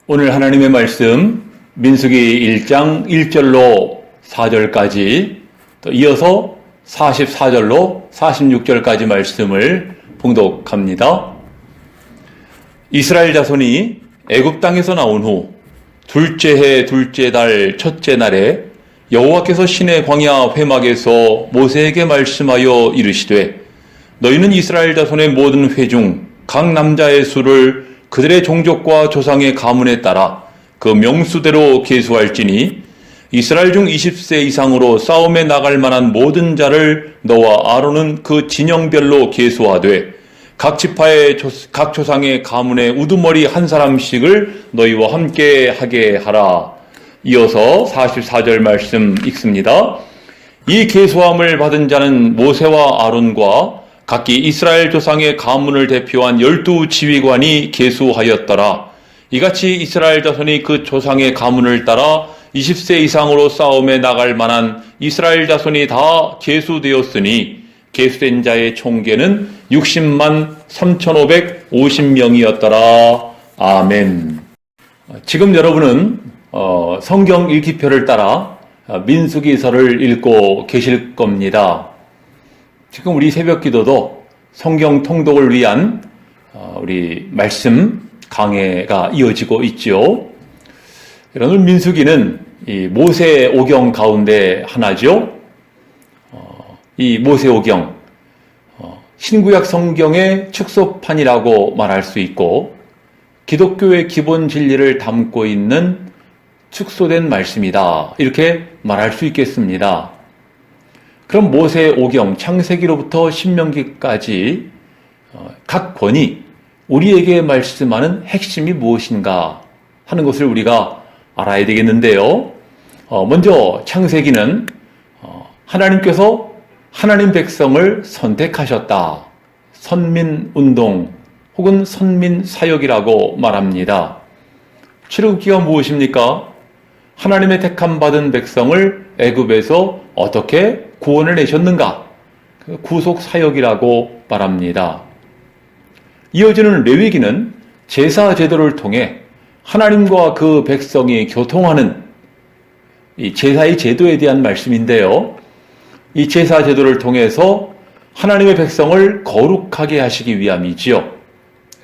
오늘 하나님의 말씀 민수기 1장 1절로 4절까지 또 이어서 44절로 46절까지 말씀을 봉독합니다. 이스라엘 자손이 애굽 땅에서 나온 후 둘째 해 둘째 달 첫째 날에 여호와께서 시내 광야 회막에서 모세에게 말씀하여 이르시되 너희는 이스라엘 자손의 모든 회 중 각 남자의 수를 그들의 종족과 조상의 가문에 따라 그 명수대로 계수할지니 이스라엘 중 20세 이상으로 싸움에 나갈 만한 모든 자를 너와 아론은 그 진영별로 계수하되 각 지파의 각 조상의 가문의 우두머리 한 사람씩을 너희와 함께 하게 하라. 이어서 44절 말씀 읽습니다. 이 계수함을 받은 자는 모세와 아론과 각기 이스라엘 조상의 가문을 대표한 12지휘관이 계수하였더라. 이같이 이스라엘 자손이 그 조상의 가문을 따라 20세 이상으로 싸움에 나갈 만한 이스라엘 자손이 다 계수되었으니 계수된 자의 총계는 60만 3,550명이었더라. 아멘. 지금 여러분은 성경 읽기표를 따라 민수기서를 읽고 계실 겁니다. 지금 우리 새벽 기도도 성경 통독을 위한 우리 말씀 강해가 이어지고 있죠. 여러분, 민수기는 이 모세 오경 가운데 하나죠. 이 모세 오경, 신구약 성경의 축소판이라고 말할 수 있고 기독교의 기본 진리를 담고 있는 축소된 말씀이다, 이렇게 말할 수 있겠습니다. 그럼 모세 오경, 창세기로부터 신명기까지 각 권이 우리에게 말씀하는 핵심이 무엇인가 하는 것을 우리가 알아야 되겠는데요. 먼저 창세기는 하나님께서 하나님 백성을 선택하셨다, 선민운동 혹은 선민사역이라고 말합니다. 출애굽기가 무엇입니까? 하나님의 택함 받은 백성을 애굽에서 어떻게 구원을 내셨는가? 구속사역이라고 말합니다. 이어지는 레위기는 제사 제도를 통해 하나님과 그 백성이 교통하는 이 제사의 제도에 대한 말씀인데요. 이 제사 제도를 통해서 하나님의 백성을 거룩하게 하시기 위함이지요.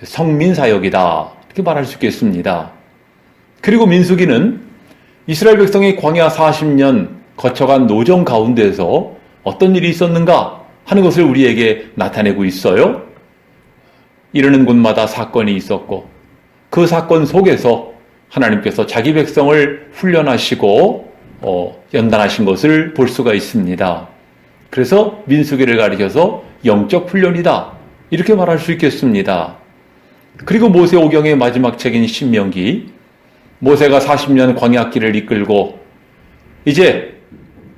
성민사역이다, 이렇게 말할 수 있겠습니다. 그리고 민수기는 이스라엘 백성이 광야 40년 거쳐간 노정 가운데서 어떤 일이 있었는가 하는 것을 우리에게 나타내고 있어요. 이르는 곳마다 사건이 있었고 그 사건 속에서 하나님께서 자기 백성을 훈련하시고 연단하신 것을 볼 수가 있습니다. 그래서 민수기를 가리켜서 영적 훈련이다, 이렇게 말할 수 있겠습니다. 그리고 모세 오경의 마지막 책인 신명기, 모세가 40년 광야길을 이끌고 이제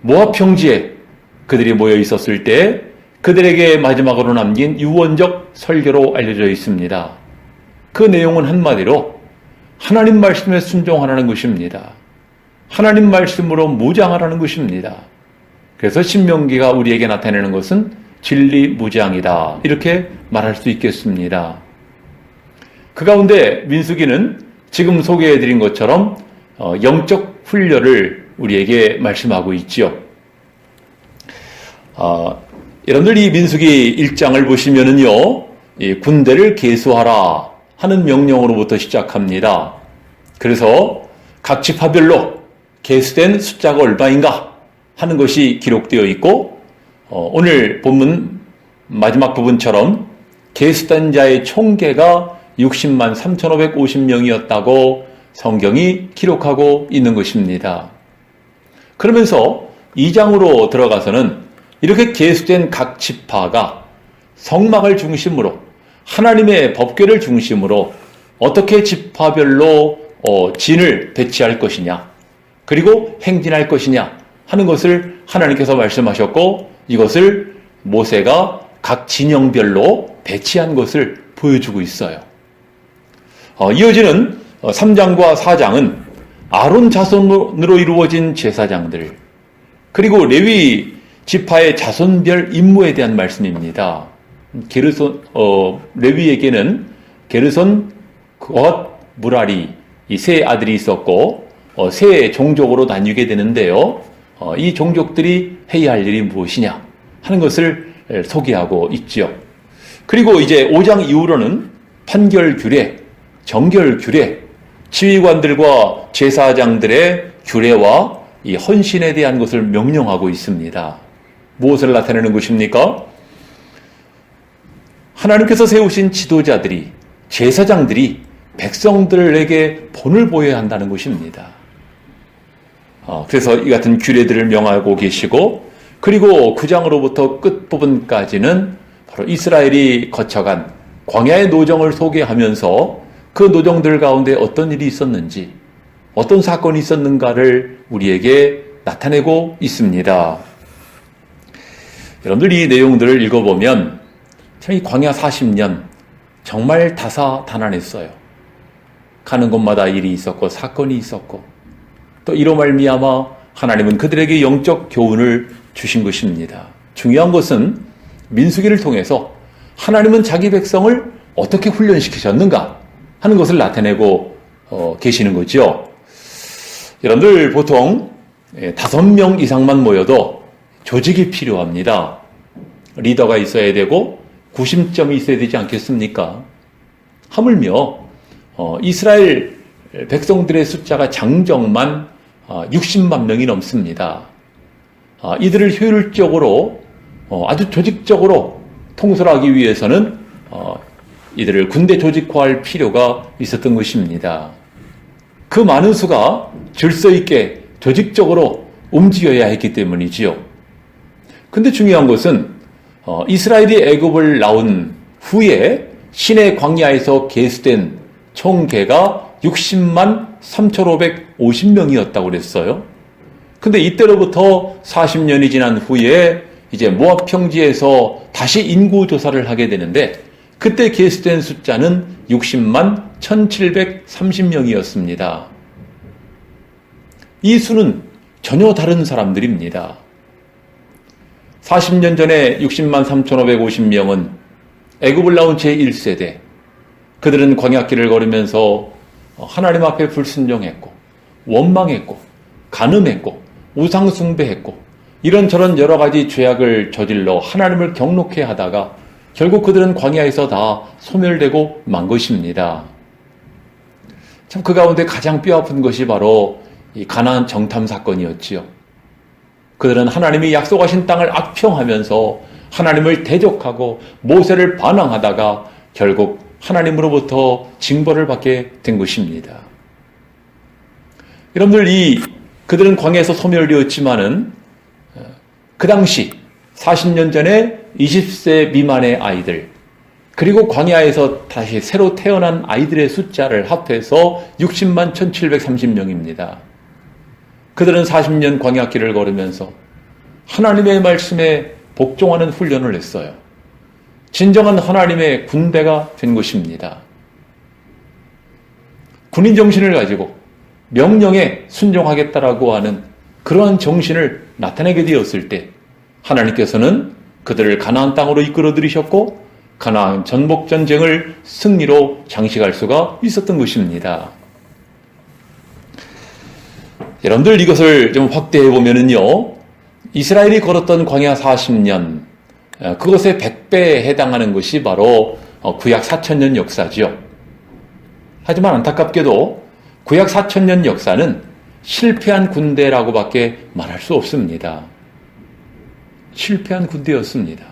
모압 평지에 그들이 모여 있었을 때 그들에게 마지막으로 남긴 유언적 설교로 알려져 있습니다. 그 내용은 한마디로 하나님 말씀에 순종하라는 것입니다. 하나님 말씀으로 무장하라는 것입니다. 그래서 신명기가 우리에게 나타내는 것은 진리무장이다, 이렇게 말할 수 있겠습니다. 그 가운데 민수기는 지금 소개해드린 것처럼 영적 훈련을 우리에게 말씀하고 있지요. 여러분들 이 민수기 1장을 보시면은요, 이 군대를 계수하라 하는 명령으로부터 시작합니다. 그래서 각 지파별로 계수된 숫자가 얼마인가 하는 것이 기록되어 있고, 오늘 본문 마지막 부분처럼 계수된 자의 총계가 60만 3,550명이었다고 성경이 기록하고 있는 것입니다. 그러면서 2장으로 들어가서는 이렇게 계수된 각 지파가 성막을 중심으로 하나님의 법궤를 중심으로 어떻게 지파별로 진을 배치할 것이냐, 그리고 행진할 것이냐 하는 것을 하나님께서 말씀하셨고, 이것을 모세가 각 진영별로 배치한 것을 보여주고 있어요. 이어지는 3장과 4장은 아론 자손으로 이루어진 제사장들, 그리고 레위 지파의 자손별 임무에 대한 말씀입니다. 레위에게는 게르손, 것, 무라리, 이 세 아들이 있었고 세 종족으로 나뉘게 되는데요. 이 종족들이 해야 할 일이 무엇이냐 하는 것을 소개하고 있죠. 그리고 이제 5장 이후로는 판결 규례, 정결 규례, 지휘관들과 제사장들의 규례와 이 헌신에 대한 것을 명령하고 있습니다. 무엇을 나타내는 것입니까? 하나님께서 세우신 지도자들이, 제사장들이 백성들에게 본을 보여야 한다는 것입니다. 그래서 이 같은 규례들을 명하고 계시고, 그리고 9장으로부터 끝부분까지는 바로 이스라엘이 거쳐간 광야의 노정을 소개하면서 그 노정들 가운데 어떤 일이 있었는지, 어떤 사건이 있었는가를 우리에게 나타내고 있습니다. 여러분들 이 내용들을 읽어보면 참 이 광야 40년 정말 다사다난했어요. 가는 곳마다 일이 있었고 사건이 있었고 또 이로 말미암아 하나님은 그들에게 영적 교훈을 주신 것입니다. 중요한 것은 민수기를 통해서 하나님은 자기 백성을 어떻게 훈련시키셨는가 하는 것을 나타내고 계시는 거죠. 여러분들 보통 5명 이상만 모여도 조직이 필요합니다. 리더가 있어야 되고 구심점이 있어야 되지 않겠습니까? 하물며 이스라엘 백성들의 숫자가 장정만 60만 명이 넘습니다. 이들을 효율적으로 아주 조직적으로 통솔하기 위해서는 이들을 군대 조직화할 필요가 있었던 것입니다. 그 많은 수가 질서 있게 조직적으로 움직여야 했기 때문이지요. 근데 중요한 것은 이스라엘이 애굽을 나온 후에 시내 광야에서 계수된 총계가 60만 3,550명이었다고 그랬어요. 근데 이때로부터 40년이 지난 후에 이제 모압 평지에서 다시 인구 조사를 하게 되는데 그때 계수된 숫자는 60만 1,730명이었습니다. 이 수는 전혀 다른 사람들입니다. 40년 전에 60만 3,550명은 애굽을 나온 제1세대, 그들은 광야길을 걸으면서 하나님 앞에 불순종했고 원망했고 간음했고 우상숭배했고 이런저런 여러 가지 죄악을 저질러 하나님을 경록해 하다가 결국 그들은 광야에서 다 소멸되고 만 것입니다. 참 그 가운데 가장 뼈아픈 것이 바로 이 가나안 정탐 사건이었지요. 그들은 하나님이 약속하신 땅을 악평하면서 하나님을 대적하고 모세를 반항하다가 결국 하나님으로부터 징벌을 받게 된 것입니다. 여러분들 그들은 광야에서 소멸되었지만은 그 당시 40년 전에 20세 미만의 아이들 그리고 광야에서 다시 새로 태어난 아이들의 숫자를 합해서 60만 1,730명입니다. 그들은 40년 광야길을 걸으면서 하나님의 말씀에 복종하는 훈련을 했어요. 진정한 하나님의 군대가 된 것입니다. 군인 정신을 가지고 명령에 순종하겠다라고 하는 그러한 정신을 나타내게 되었을 때 하나님께서는 그들을 가나안 땅으로 이끌어 들이셨고 가나안 전복 전쟁을 승리로 장식할 수가 있었던 것입니다. 여러분들 이것을 좀 확대해 보면은요, 이스라엘이 걸었던 광야 40년, 그것의 100배에 해당하는 것이 바로 구약 4,000년 역사죠. 하지만 안타깝게도 구약 4,000년 역사는 실패한 군대라고밖에 말할 수 없습니다. 실패한 군대였습니다.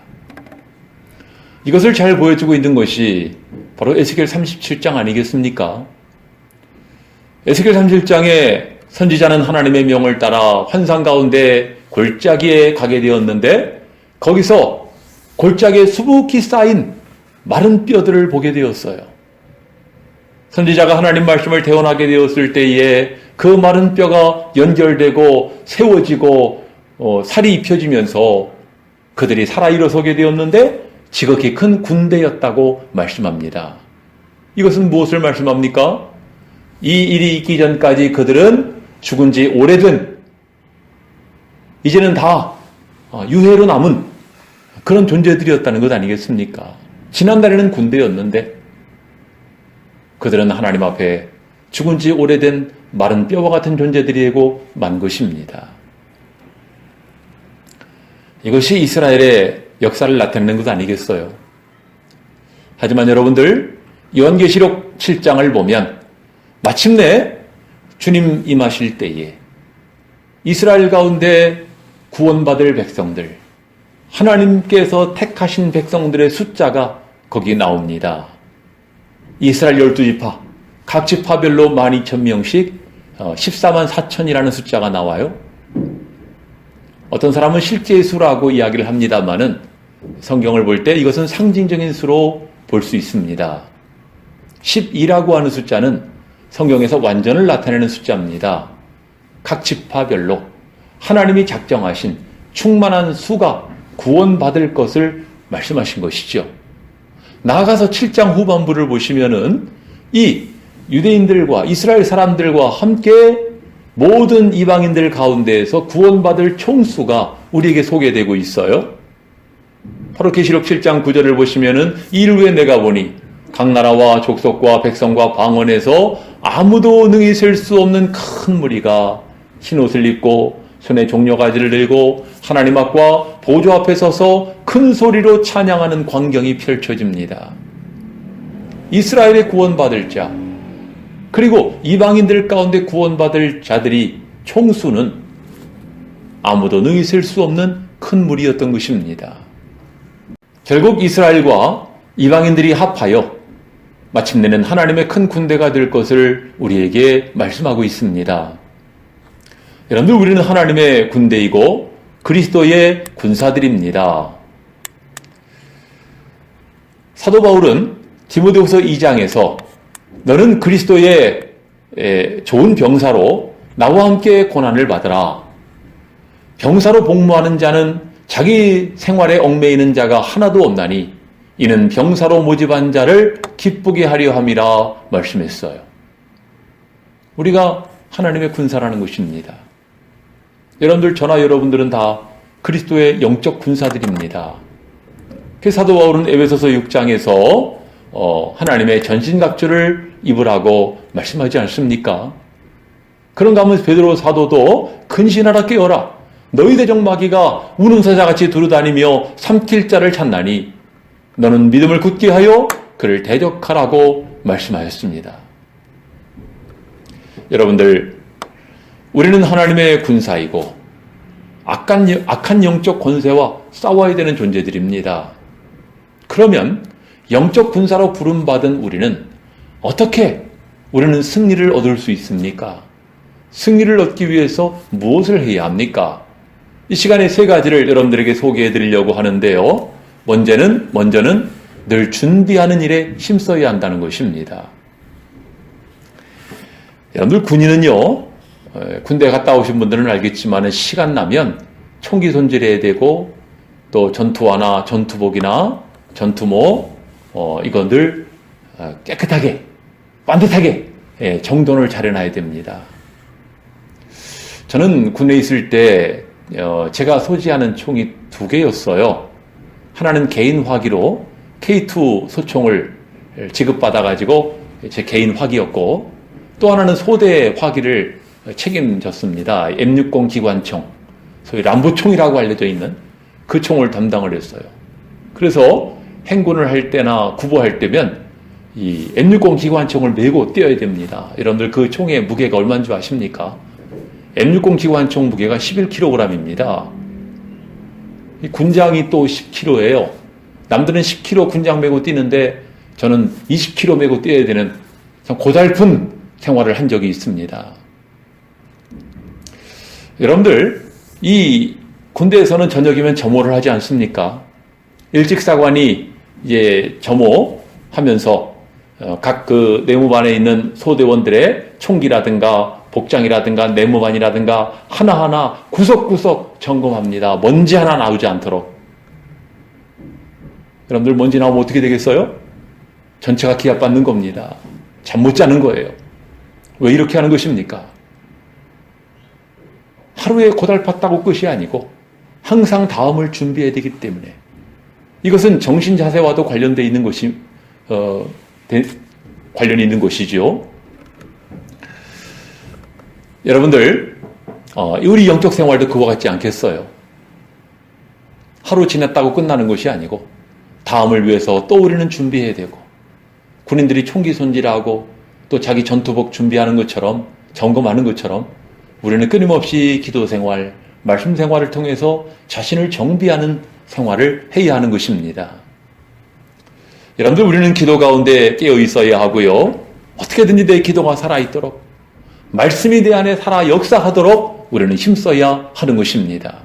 이것을 잘 보여주고 있는 것이 바로 에스겔 37장 아니겠습니까? 에스겔 37장에 선지자는 하나님의 명을 따라 환상 가운데 골짜기에 가게 되었는데 거기서 골짜기에 수북히 쌓인 마른 뼈들을 보게 되었어요. 선지자가 하나님 말씀을 대언하게 되었을 때에 그 마른 뼈가 연결되고 세워지고 살이 입혀지면서 그들이 살아 일어서게 되었는데 지극히 큰 군대였다고 말씀합니다. 이것은 무엇을 말씀합니까? 이 일이 있기 전까지 그들은 죽은 지 오래된, 이제는 다 유해로 남은 그런 존재들이었다는 것 아니겠습니까? 지난달에는 군대였는데 그들은 하나님 앞에 죽은 지 오래된 마른 뼈와 같은 존재들이 되고 만 것입니다. 이것이 이스라엘의 역사를 나타내는 것 아니겠어요? 하지만 여러분들, 요한계시록 7장을 보면 마침내 주님 임하실 때에 이스라엘 가운데 구원받을 백성들, 하나님께서 택하신 백성들의 숫자가 거기 나옵니다. 이스라엘 12지파, 각 지파별로 12,000명씩 14만 4천이라는 숫자가 나와요. 어떤 사람은 실제의 수라고 이야기를 합니다마는 성경을 볼 때 이것은 상징적인 수로 볼 수 있습니다. 12라고 하는 숫자는 성경에서 완전을 나타내는 숫자입니다. 각 지파별로 하나님이 작정하신 충만한 수가 구원받을 것을 말씀하신 것이죠. 나아가서 7장 후반부를 보시면은 이 유대인들과 이스라엘 사람들과 함께 모든 이방인들 가운데에서 구원받을 총수가 우리에게 소개되고 있어요. 바로 계시록 7장 9절을 보시면은 이를 후에 내가 보니 각 나라와 족속과 백성과 방언에서 아무도 능히 셀 수 없는 큰 무리가 흰옷을 입고 손에 종려가지를 들고 하나님 앞과 보좌 앞에 서서 큰 소리로 찬양하는 광경이 펼쳐집니다. 이스라엘의 구원받을 자, 그리고 이방인들 가운데 구원받을 자들이 총수는 아무도 능히 셀 수 없는 큰 무리였던 것입니다. 결국 이스라엘과 이방인들이 합하여 마침내는 하나님의 큰 군대가 될 것을 우리에게 말씀하고 있습니다. 여러분들, 우리는 하나님의 군대이고 그리스도의 군사들입니다. 사도 바울은 디모데후서 2장에서 너는 그리스도의 좋은 병사로 나와 함께 고난을 받으라. 병사로 복무하는 자는 자기 생활에 얽매이는 자가 하나도 없나니 이는 병사로 모집한 자를 기쁘게 하려 함이라 말씀했어요. 우리가 하나님의 군사라는 것입니다. 여러분들, 저나 여러분들은 다 그리스도의 영적 군사들입니다. 사도 바울은 에베소서 6장에서 하나님의 전신갑주를 입으라고 말씀하지 않습니까? 그런가 하면 베드로 사도도 근신하라 깨어라. 너희 대적 마귀가 우는 사자같이 두루다니며 삼킬 자를 찾나니 너는 믿음을 굳게 하여 그를 대적하라고 말씀하셨습니다. 여러분들, 우리는 하나님의 군사이고 악한 영적 권세와 싸워야 되는 존재들입니다. 그러면 영적 군사로 부름받은 우리는 어떻게 우리는 승리를 얻을 수 있습니까? 승리를 얻기 위해서 무엇을 해야 합니까? 이 시간에 세 가지를 여러분들에게 소개해 드리려고 하는데요. 먼저는 늘 준비하는 일에 힘써야 한다는 것입니다. 여러분들, 군인은요, 군대 갔다 오신 분들은 알겠지만 시간 나면 총기 손질해야 되고 또 전투화나 전투복이나 전투모 이거 늘 깨끗하게 반듯하게 정돈을 잘 해놔야 됩니다. 저는 군에 있을 때 제가 소지하는 총이 2개였어요. 하나는 개인 화기로 K2 소총을 지급받아가지고 제 개인 화기였고, 또 하나는 소대 화기를 책임졌습니다. M60 기관총, 소위 람보총이라고 알려져 있는 그 총을 담당을 했어요. 그래서 행군을 할 때나 구보할 때면 이 M60 기관총을 메고 뛰어야 됩니다. 여러분들, 그 총의 무게가 얼마인 줄 아십니까? M60 기관총 무게가 11kg입니다. 이 군장이 또 10kg예요. 남들은 10kg 군장 메고 뛰는데 저는 20kg 메고 뛰어야 되는 참 고달픈 생활을 한 적이 있습니다. 여러분들, 이 군대에서는 저녁이면 점호를 하지 않습니까? 일직사관이 이제 점호하면서 각 그 내무반에 있는 소대원들의 총기라든가 복장이라든가 내무반이라든가 하나하나 구석구석 점검합니다. 먼지 하나 나오지 않도록. 여러분들, 먼지 나오면 어떻게 되겠어요? 전체가 기합받는 겁니다. 잠 못 자는 거예요. 왜 이렇게 하는 것입니까? 하루에 고달팠다고 끝이 아니고 항상 다음을 준비해야 되기 때문에, 이것은 정신자세와도 관련되어 있는 것이 관련이 있는 것이죠. 여러분들, 우리 영적 생활도 그와 같지 않겠어요? 하루 지냈다고 끝나는 것이 아니고 다음을 위해서 또 우리는 준비해야 되고, 군인들이 총기 손질하고 또 자기 전투복 준비하는 것처럼, 점검하는 것처럼 우리는 끊임없이 기도 생활, 말씀 생활을 통해서 자신을 정비하는 생활을 해야 하는 것입니다. 여러분들, 우리는 기도 가운데 깨어 있어야 하고요. 어떻게든지 내 기도가 살아있도록, 말씀이 내 안에 살아 역사하도록 우리는 힘써야 하는 것입니다.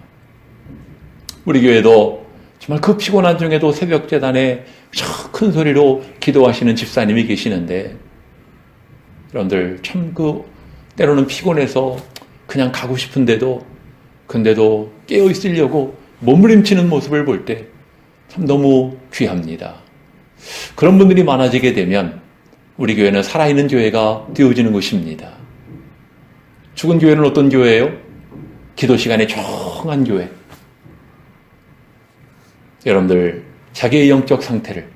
우리 교회도 정말 그 피곤한 중에도 새벽 재단에 큰 소리로 기도하시는 집사님이 계시는데, 여러분들 참 때로는 피곤해서 그냥 가고 싶은데도, 근데도 깨어 있으려고 몸부림치는 모습을 볼 때 참 너무 귀합니다. 그런 분들이 많아지게 되면 우리 교회는 살아있는 교회가 되어지는 것입니다. 죽은 교회는 어떤 교회예요? 기도 시간에 조용한 교회. 여러분들, 자기의 영적 상태를,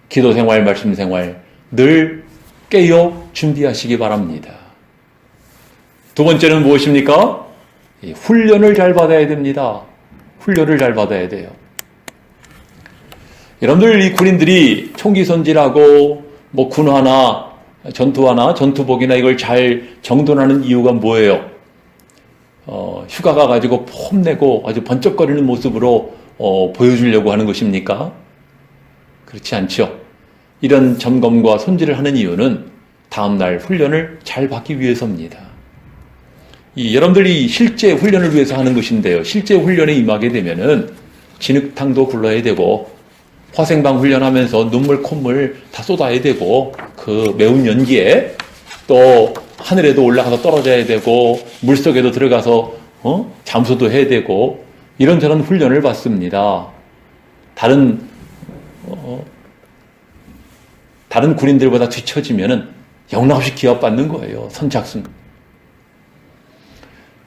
기도 생활, 말씀 생활 늘 깨어 준비하시기 바랍니다. 두 번째는 무엇입니까? 훈련을 잘 받아야 됩니다. 훈련을 잘 받아야 돼요. 여러분들, 이 군인들이 총기 손질하고 군화나 전투화나 전투복이나 이걸 잘 정돈하는 이유가 뭐예요? 휴가 가가지고 폼내고 아주 번쩍거리는 모습으로 보여주려고 하는 것입니까? 그렇지 않죠. 이런 점검과 손질을 하는 이유는 다음날 훈련을 잘 받기 위해서입니다. 여러분들이 실제 훈련을 위해서 하는 것인데요. 실제 훈련에 임하게 되면은 진흙탕도 굴러야 되고, 화생방 훈련하면서 눈물, 콧물 다 쏟아야 되고, 그 매운 연기에 또 하늘에도 올라가서 떨어져야 되고, 물속에도 들어가서 잠수도 해야 되고, 이런저런 훈련을 받습니다. 다른 군인들보다 뒤처지면은 영락없이 기합받는 거예요. 선착순.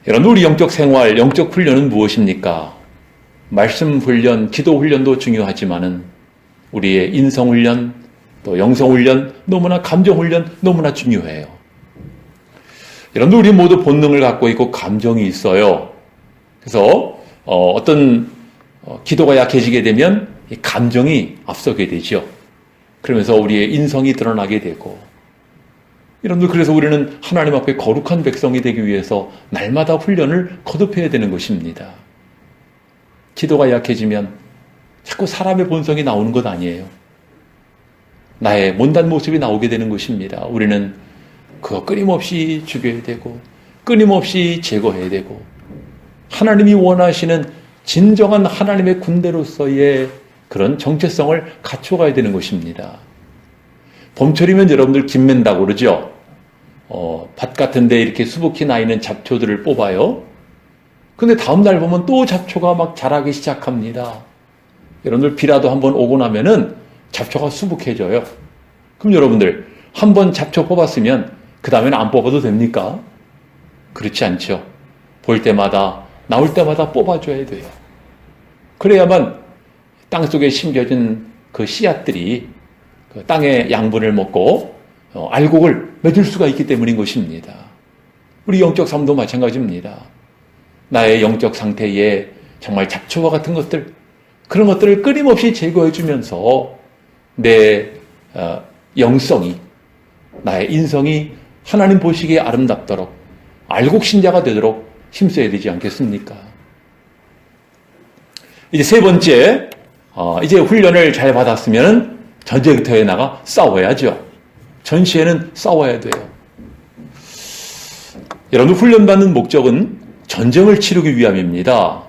여러분, 우리 영적 생활, 영적 훈련은 무엇입니까? 말씀 훈련, 기도 훈련도 중요하지만은 우리의 인성 훈련, 또 영성 훈련, 너무나 감정 훈련 너무나 중요해요. 여러분들, 우리 모두 본능을 갖고 있고 감정이 있어요. 그래서 어떤 기도가 약해지게 되면 이 감정이 앞서게 되죠. 그러면서 우리의 인성이 드러나게 되고, 여러분들, 그래서 우리는 하나님 앞에 거룩한 백성이 되기 위해서 날마다 훈련을 거듭해야 되는 것입니다. 기도가 약해지면 자꾸 사람의 본성이 나오는 것 아니에요. 나의 못난 모습이 나오게 되는 것입니다. 우리는 그거 끊임없이 죽여야 되고, 끊임없이 제거해야 되고, 하나님이 원하시는 진정한 하나님의 군대로서의 그런 정체성을 갖춰가야 되는 것입니다. 봄철이면 여러분들 김 맨다고 그러죠? 밭 같은 데 이렇게 수북히 나 있는 잡초들을 뽑아요. 근데 다음날 보면 또 잡초가 막 자라기 시작합니다. 여러분들, 비라도 한번 오고 나면은 잡초가 수북해져요. 그럼 여러분들, 한번 잡초 뽑았으면 그 다음에는 안 뽑아도 됩니까? 그렇지 않죠. 볼 때마다, 나올 때마다 뽑아줘야 돼요. 그래야만 땅속에 심겨진 그 씨앗들이 그 땅의 양분을 먹고 알곡을 맺을 수가 있기 때문인 것입니다. 우리 영적 삶도 마찬가지입니다. 나의 영적 상태에 정말 잡초와 같은 것들, 그런 것들을 끊임없이 제거해주면서 내 영성이, 나의 인성이 하나님 보시기에 아름답도록 알곡 신자가 되도록 힘써야 되지 않겠습니까? 이제 세 번째, 이제 훈련을 잘 받았으면 전쟁터에 나가 싸워야죠. 전시에는 싸워야 돼요. 여러분, 훈련받는 목적은 전쟁을 치르기 위함입니다.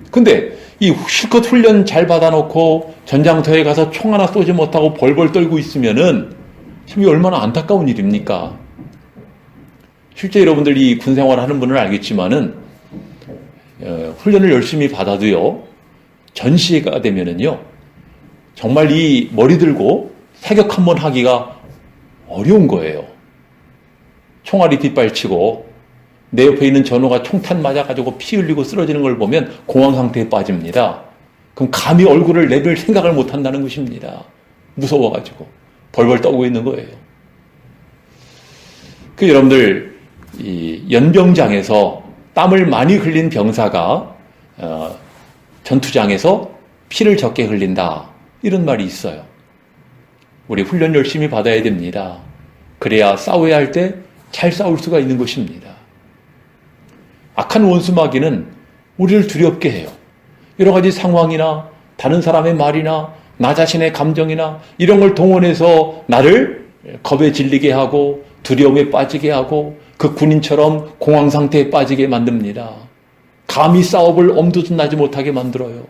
근데 이 실컷 훈련 잘 받아놓고 전장터에 가서 총 하나 쏘지 못하고 벌벌 떨고 있으면은 참 얼마나 안타까운 일입니까? 실제 여러분들 이 군생활 하는 분은 알겠지만은 훈련을 열심히 받아도요, 전시가 되면은요, 정말 이 머리 들고 사격 한번 하기가 어려운 거예요. 총알이 뒷발치고 내 옆에 있는 전우가 총탄 맞아가지고 피 흘리고 쓰러지는 걸 보면 공황 상태에 빠집니다. 그럼 감히 얼굴을 내밀 생각을 못 한다는 것입니다. 무서워가지고 벌벌 떨고 있는 거예요. 여러분들, 이 연병장에서 땀을 많이 흘린 병사가 전투장에서 피를 적게 흘린다. 이런 말이 있어요. 우리 훈련 열심히 받아야 됩니다. 그래야 싸워야 할 때 잘 싸울 수가 있는 것입니다. 악한 원수 마귀는 우리를 두렵게 해요. 여러 가지 상황이나 다른 사람의 말이나 나 자신의 감정이나 이런 걸 동원해서 나를 겁에 질리게 하고 두려움에 빠지게 하고 그 군인처럼 공황 상태에 빠지게 만듭니다. 감히 싸워볼 엄두도 나지 못하게 만들어요.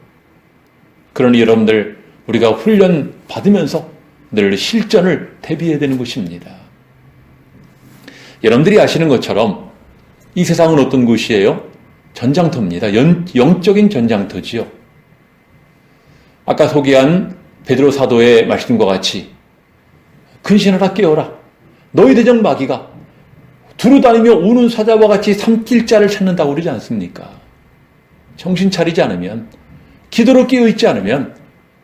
그러니 여러분들 우리가 훈련 받으면서 늘 실전을 대비해야 되는 것입니다. 여러분들이 아시는 것처럼 이 세상은 어떤 곳이에요? 전장터입니다. 영적인 전장터지요. 아까 소개한 베드로 사도의 말씀과 같이 근신하라 깨어라. 너희 대적 마귀가 두루다니며 우는 사자와 같이 삼킬 자를 찾는다고 그러지 않습니까? 정신 차리지 않으면, 기도로 깨어있지 않으면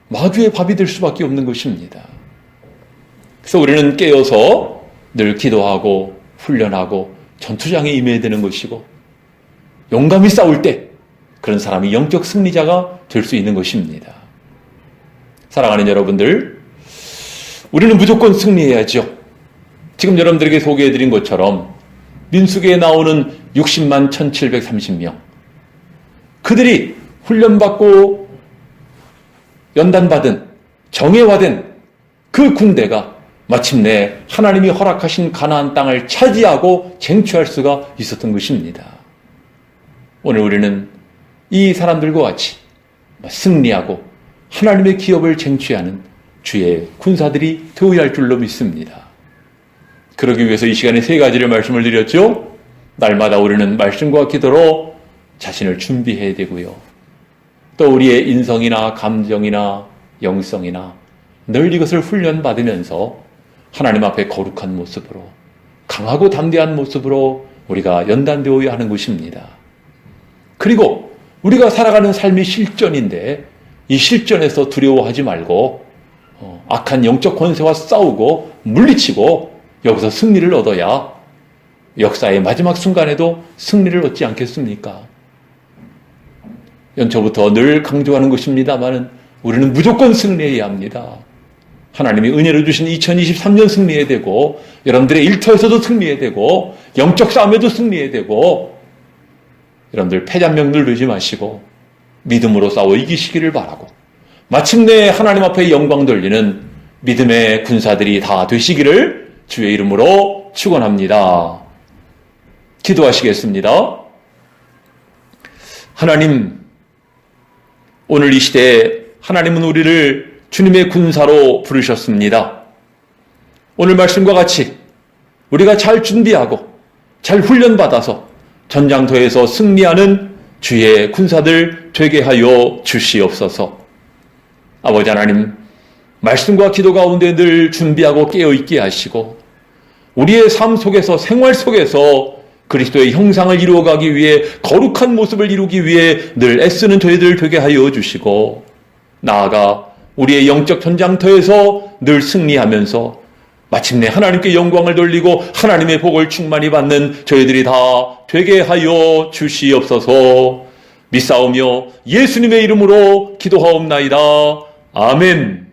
마귀의 밥이 될 수밖에 없는 것입니다. 그래서 우리는 깨어서 늘 기도하고 훈련하고 전투장에 임해야 되는 것이고 용감히 싸울 때 그런 사람이 영적 승리자가 될 수 있는 것입니다. 사랑하는 여러분들, 우리는 무조건 승리해야죠. 지금 여러분들에게 소개해드린 것처럼 민수기에 나오는 60만 1730명, 그들이 훈련받고 연단받은 정예화된 그 군대가 마침내 하나님이 허락하신 가나안 땅을 차지하고 쟁취할 수가 있었던 것입니다. 오늘 우리는 이 사람들과 같이 승리하고 하나님의 기업을 쟁취하는 주의 군사들이 되어야 할 줄로 믿습니다. 그러기 위해서 이 시간에 세 가지를 말씀을 드렸죠. 날마다 우리는 말씀과 기도로 자신을 준비해야 되고요. 또 우리의 인성이나 감정이나 영성이나 늘 이것을 훈련받으면서 하나님 앞에 거룩한 모습으로, 강하고 담대한 모습으로 우리가 연단되어야 하는 것입니다. 그리고 우리가 살아가는 삶이 실전인데 이 실전에서 두려워하지 말고 악한 영적 권세와 싸우고 물리치고 여기서 승리를 얻어야 역사의 마지막 순간에도 승리를 얻지 않겠습니까? 연초부터 늘 강조하는 것입니다만 우리는 무조건 승리해야 합니다. 하나님이 은혜로 주신 2023년 승리해야 되고 여러분들의 일터에서도 승리해야 되고 영적 싸움에도 승리해야 되고 여러분들 패잔명 누르지 마시고 믿음으로 싸워 이기시기를 바라고 마침내 하나님 앞에 영광 돌리는 믿음의 군사들이 다 되시기를 주의 이름으로 축원합니다. 기도하시겠습니다. 하나님, 오늘 이 시대에 하나님은 우리를 주님의 군사로 부르셨습니다. 오늘 말씀과 같이 우리가 잘 준비하고 잘 훈련받아서 전장터에서 승리하는 주의 군사들 되게 하여 주시옵소서. 아버지 하나님, 말씀과 기도 가운데 늘 준비하고 깨어있게 하시고 우리의 삶 속에서, 생활 속에서 그리스도의 형상을 이루어가기 위해, 거룩한 모습을 이루기 위해 늘 애쓰는 저희들 되게 하여 주시고 나아가 우리의 영적 전장터에서 늘 승리하면서 마침내 하나님께 영광을 돌리고 하나님의 복을 충만히 받는 저희들이 다 되게 하여 주시옵소서. 믿사오며 예수님의 이름으로 기도하옵나이다. 아멘.